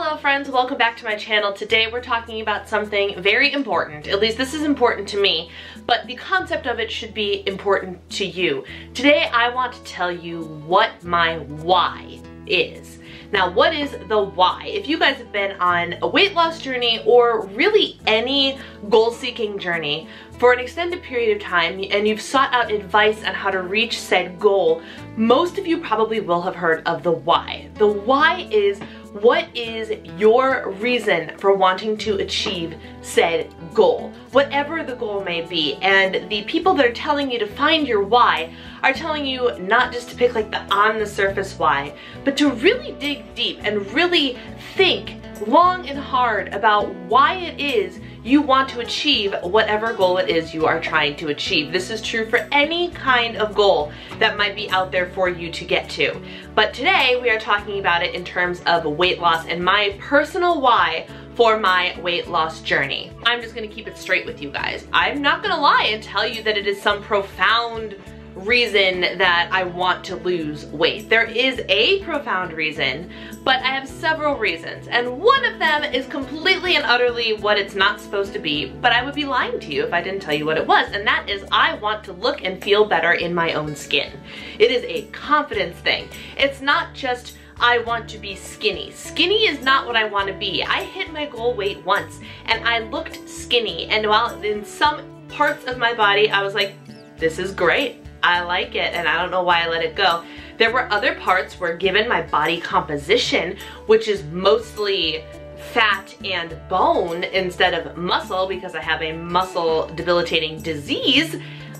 Hello friends, welcome back to my channel. Today we're talking about something very important. At least this is important to me, but the concept of it should be important to you. Today I want to tell you what my why is. Now, what is the why? If you guys have been on a weight loss journey or really any goal-seeking journey for an extended period of time and you've sought out advice on how to reach said goal, most of you probably will have heard of the why. The why is, what is your reason for wanting to achieve said goal? Whatever the goal may be. And the people that are telling you to find your why are telling you not just to pick like the on the surface why, but to really dig deep and really think long and hard about why it is you want to achieve whatever goal it is you are trying to achieve. This is true for any kind of goal that might be out there for you to get to. But today we are talking about it in terms of weight loss and my personal why for my weight loss journey. I'm just gonna keep it straight with you guys. I'm not gonna lie and tell you that it is some profound reason that I want to lose weight. There is a profound reason, but I have several reasons, and one of them is completely and utterly what it's not supposed to be, but I would be lying to you if I didn't tell you what it was, and that is I want to look and feel better in my own skin. It is a confidence thing. It's not just I want to be skinny. Skinny is not what I want to be. I hit my goal weight once and I looked skinny, and while in some parts of my body I was like, this is great. I like it, and I don't know why I let it go. There were other parts where, given my body composition, which is mostly fat and bone instead of muscle because I have a muscle debilitating disease,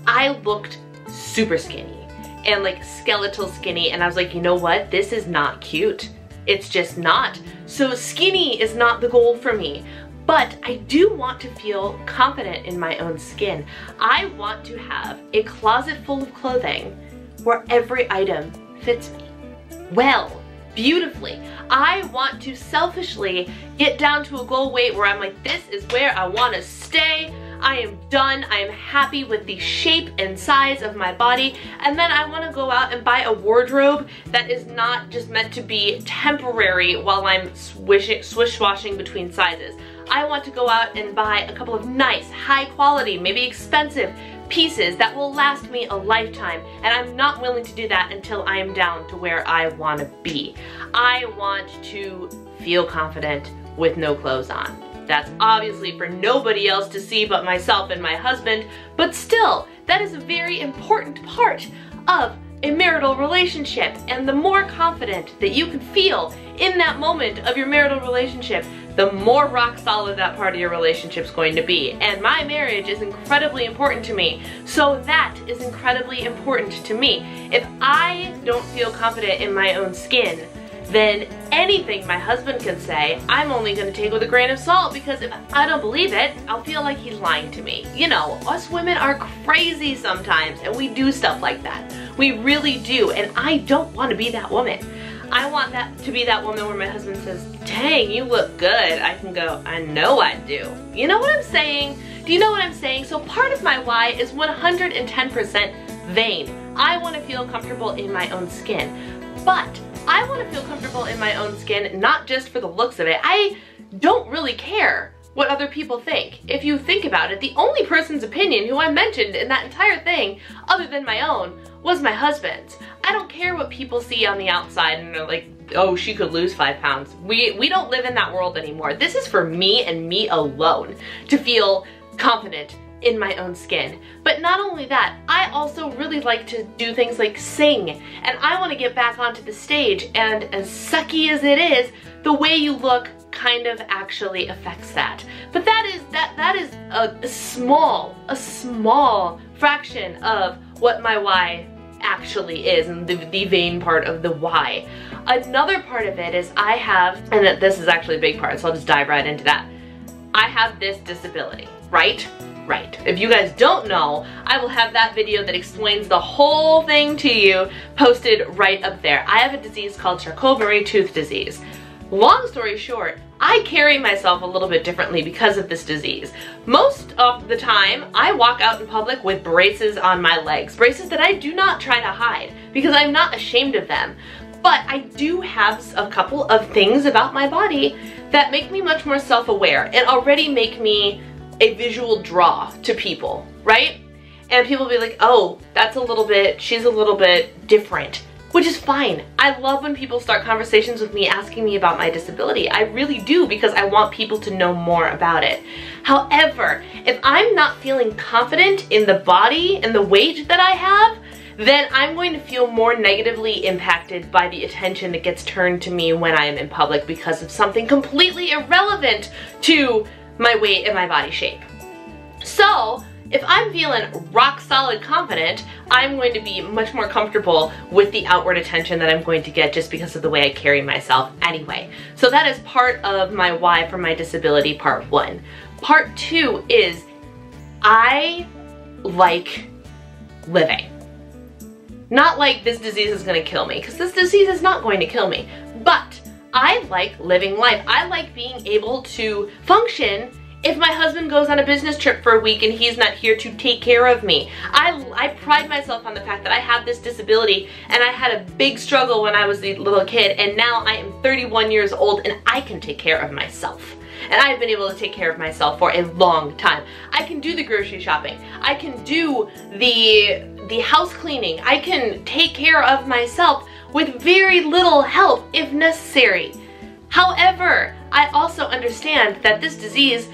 I looked super skinny and like skeletal skinny, and I was like, you know what? This is not cute. It's just not. So skinny is not the goal for me. But I do want to feel confident in my own skin. I want to have a closet full of clothing where every item fits me well, beautifully. I want to selfishly get down to a goal weight where I'm like, this is where I want to stay. I am done. I am happy with the shape and size of my body, and then I want to go out and buy a wardrobe that is not just meant to be temporary while I'm swish-washing between sizes. I want to go out and buy a couple of nice, high quality, maybe expensive pieces that will last me a lifetime, and I'm not willing to do that until I am down to where I want to be. I want to feel confident with no clothes on. That's obviously for nobody else to see but myself and my husband, but still, that is a very important part of a marital relationship, and the more confident that you can feel in that moment of your marital relationship, the more rock solid that part of your relationship is going to be. And my marriage is incredibly important to me, so that is incredibly important to me. If I don't feel confident in my own skin, then anything my husband can say, I'm only going to take with a grain of salt, because if I don't believe it, I'll feel like he's lying to me. You know, us women are crazy sometimes, and we do stuff like that. We really do, and I don't want to be that woman. I want that to be that woman where my husband says, dang, you look good. I can go, I know I do. You know what I'm saying? Do you know what I'm saying? So part of my why is 110% vain. I want to feel comfortable in my own skin, but I want to feel comfortable in my own skin, not just for the looks of it. I don't really care what other people think. If you think about it, the only person's opinion who I mentioned in that entire thing, other than my own, was my husband's. I don't care what people see on the outside and they're like, oh, she could lose 5 pounds. We don't live in that world anymore. This is for me and me alone to feel confident in my own skin. But not only that, I also really like to do things like sing, and I want to get back onto the stage, and as sucky as it is, the way you look kind of actually affects that. But that is a small fraction of what my why actually is, and the vain part of the why. Another part of it is I have, and this is actually a big part, so I'll just dive right into that. I have this disability, right? Right. If you guys don't know, I will have that video that explains the whole thing to you posted right up there. I have a disease called Charcot-Marie tooth disease. Long story short, I carry myself a little bit differently because of this disease. Most of the time, I walk out in public with braces on my legs. Braces that I do not try to hide because I'm not ashamed of them. But I do have a couple of things about my body that make me much more self-aware and already make me a visual draw to people, right? And people will be like, oh, she's a little bit different, which is fine. I love when people start conversations with me asking me about my disability. I really do, because I want people to know more about it. However, if I'm not feeling confident in the body and the weight that I have, then I'm going to feel more negatively impacted by the attention that gets turned to me when I am in public because of something completely irrelevant to my weight and my body shape. So, if I'm feeling rock solid confident, I'm going to be much more comfortable with the outward attention that I'm going to get just because of the way I carry myself anyway. So that is part of my why for my disability, part 1. Part 2 is I like living. Not like this disease is going to kill me, because this disease is not going to kill me, but I like living life. I like being able to function if my husband goes on a business trip for a week and he's not here to take care of me. I pride myself on the fact that I have this disability, and I had a big struggle when I was a little kid, and now I am 31 years old and I can take care of myself. And I've been able to take care of myself for a long time. I can do the grocery shopping. I can do the house cleaning. I can take care of myself with very little help if necessary. However, I also understand that this disease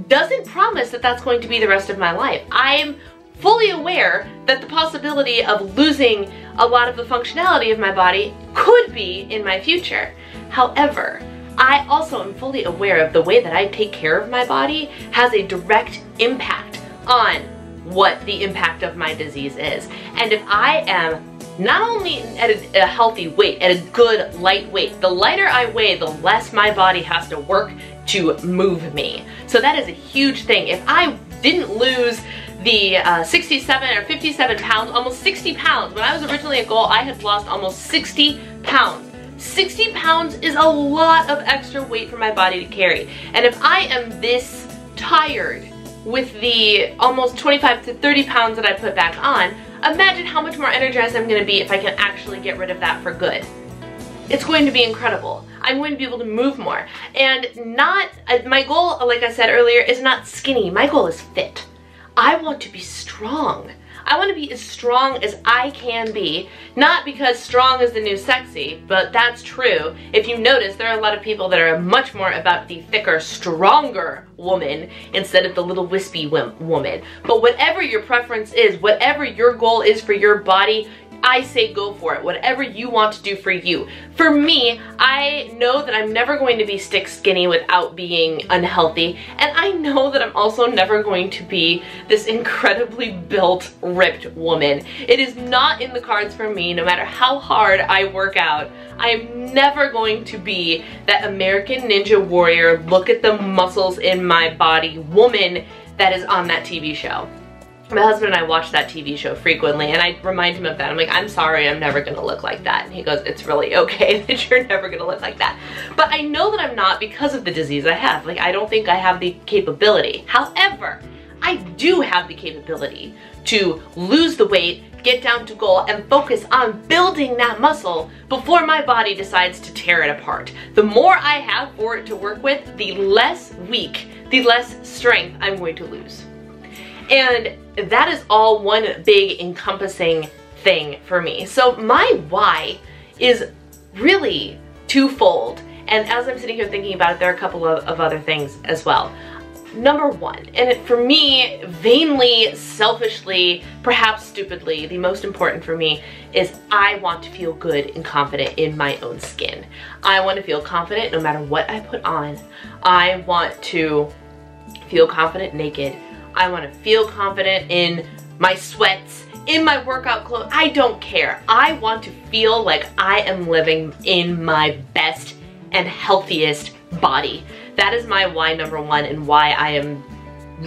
doesn't promise that that's going to be the rest of my life. I'm fully aware that the possibility of losing a lot of the functionality of my body could be in my future. However, I also am fully aware of the way that I take care of my body has a direct impact on what the impact of my disease is. And if I am not only at a healthy weight, at a good light weight, the lighter I weigh, the less my body has to work to move me. So that is a huge thing. If I didn't lose the 67 or 57 pounds, almost 60 pounds, when I was originally at goal, I had lost almost 60 pounds. 60 pounds is a lot of extra weight for my body to carry. And if I am this tired with the almost 25 to 30 pounds that I put back on, imagine how much more energized I'm going to be if I can actually get rid of that for good. It's going to be incredible. I'm going to be able to move more. And my goal, like I said earlier, is not skinny. My goal is fit. I want to be strong. I want to be as strong as I can be, not because strong is the new sexy, but that's true. If you notice, there are a lot of people that are much more about the thicker, stronger woman instead of the little wispy woman. But whatever your preference is, whatever your goal is for your body, I say go for it, whatever you want to do for you. For me, I know that I'm never going to be stick skinny without being unhealthy, and I know that I'm also never going to be this incredibly built, ripped woman. It is not in the cards for me, no matter how hard I work out. I am never going to be that American Ninja Warrior, look at the muscles in my body woman that is on that TV show. My husband and I watch that TV show frequently, and I remind him of that. I'm like, I'm sorry, I'm never gonna look like that. And he goes, it's really okay that you're never gonna look like that. But I know that I'm not because of the disease I have. Like, I don't think I have the capability. However, I do have the capability to lose the weight, get down to goal, and focus on building that muscle before my body decides to tear it apart. The more I have for it to work with, the less weak, the less strength I'm going to lose. And that is all one big encompassing thing for me. So my why is really twofold. And as I'm sitting here thinking about it, there are a couple of other things as well. Number one, and for me, vainly, selfishly, perhaps stupidly, the most important for me is I want to feel good and confident in my own skin. I want to feel confident no matter what I put on. I want to feel confident naked. I want to feel confident in my sweats, in my workout clothes. I don't care. I want to feel like I am living in my best and healthiest body. That is my why number one, and why I am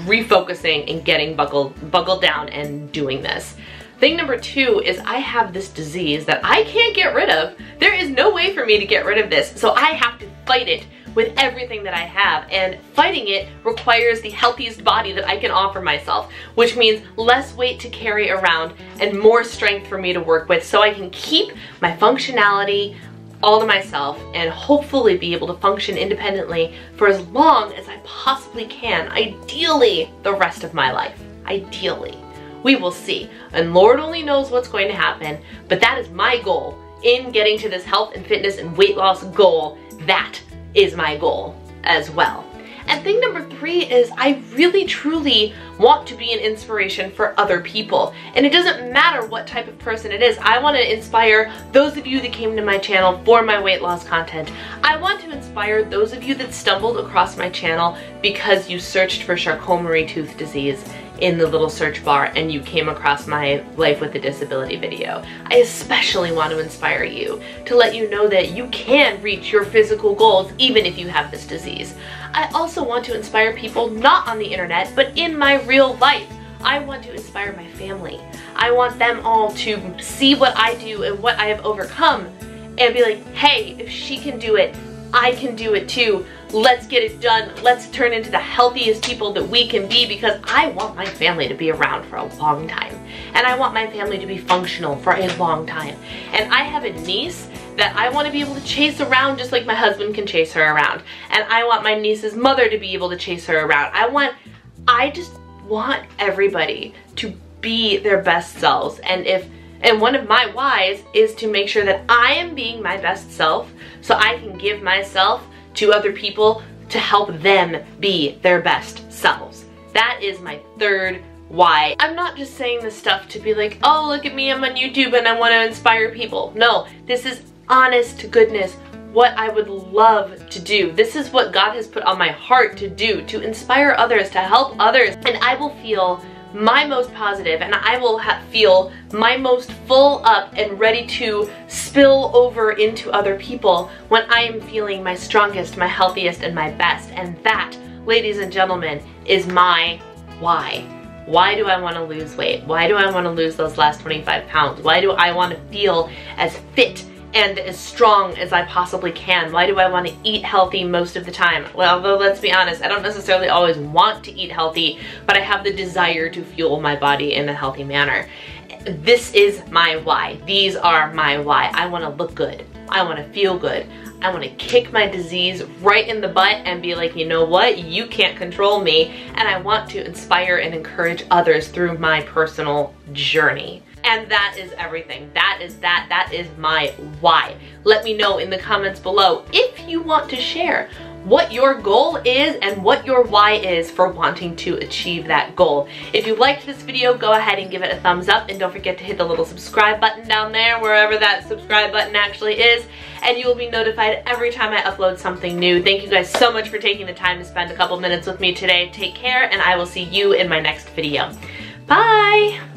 refocusing and getting buckled down and doing this. Thing number two is I have this disease that I can't get rid of. There is no way for me to get rid of this, so I have to fight it with everything that I have, and fighting it requires the healthiest body that I can offer myself, which means less weight to carry around and more strength for me to work with so I can keep my functionality all to myself and hopefully be able to function independently for as long as I possibly can, ideally the rest of my life. Ideally. We will see. And Lord only knows what's going to happen, but that is my goal in getting to this health and fitness and weight loss goal. That is my goal as well. And thing number 3 is I really truly want to be an inspiration for other people. And it doesn't matter what type of person it is. I want to inspire those of you that came to my channel for my weight loss content. I want to inspire those of you that stumbled across my channel because you searched for Charcot-Marie-Tooth disease in the little search bar and you came across my Life with a Disability video. I especially want to inspire you to let you know that you can reach your physical goals even if you have this disease. I also want to inspire people not on the internet but in my real life. I want to inspire my family. I want them all to see what I do and what I have overcome and be like, hey, if she can do it, I can do it too. Let's get it done. Let's turn into the healthiest people that we can be, because I want my family to be around for a long time. And I want my family to be functional for a long time. And I have a niece that I want to be able to chase around just like my husband can chase her around. And I want my niece's mother to be able to chase her around. I just want everybody to be their best selves. And one of my whys is to make sure that I am being my best self so I can give myself to other people to help them be their best selves. That is my 3rd why. I'm not just saying this stuff to be like, oh, look at me, I'm on YouTube and I want to inspire people. No, this is honest to goodness what I would love to do. This is what God has put on my heart to do, to inspire others, to help others. And I will feel my most positive and I will feel my most full up and ready to spill over into other people when I am feeling my strongest, my healthiest, and my best. And that, ladies and gentlemen, is my why. Why do I want to lose weight? Why do I want to lose those last 25 pounds? Why do I want to feel as fit and as strong as I possibly can? Why do I want to eat healthy most of the time? Well, although let's be honest, I don't necessarily always want to eat healthy, but I have the desire to fuel my body in a healthy manner. This is my why. These are my why. I want to look good. I want to feel good. I want to kick my disease right in the butt and be like, you know what? You can't control me. And I want to inspire and encourage others through my personal journey. And that is everything. That is my why. Let me know in the comments below if you want to share what your goal is and what your why is for wanting to achieve that goal. If you liked this video, go ahead and give it a thumbs up, and don't forget to hit the little subscribe button down there, wherever that subscribe button actually is, and you will be notified every time I upload something new. Thank you guys so much for taking the time to spend a couple minutes with me today. Take care, and I will see you in my next video. Bye!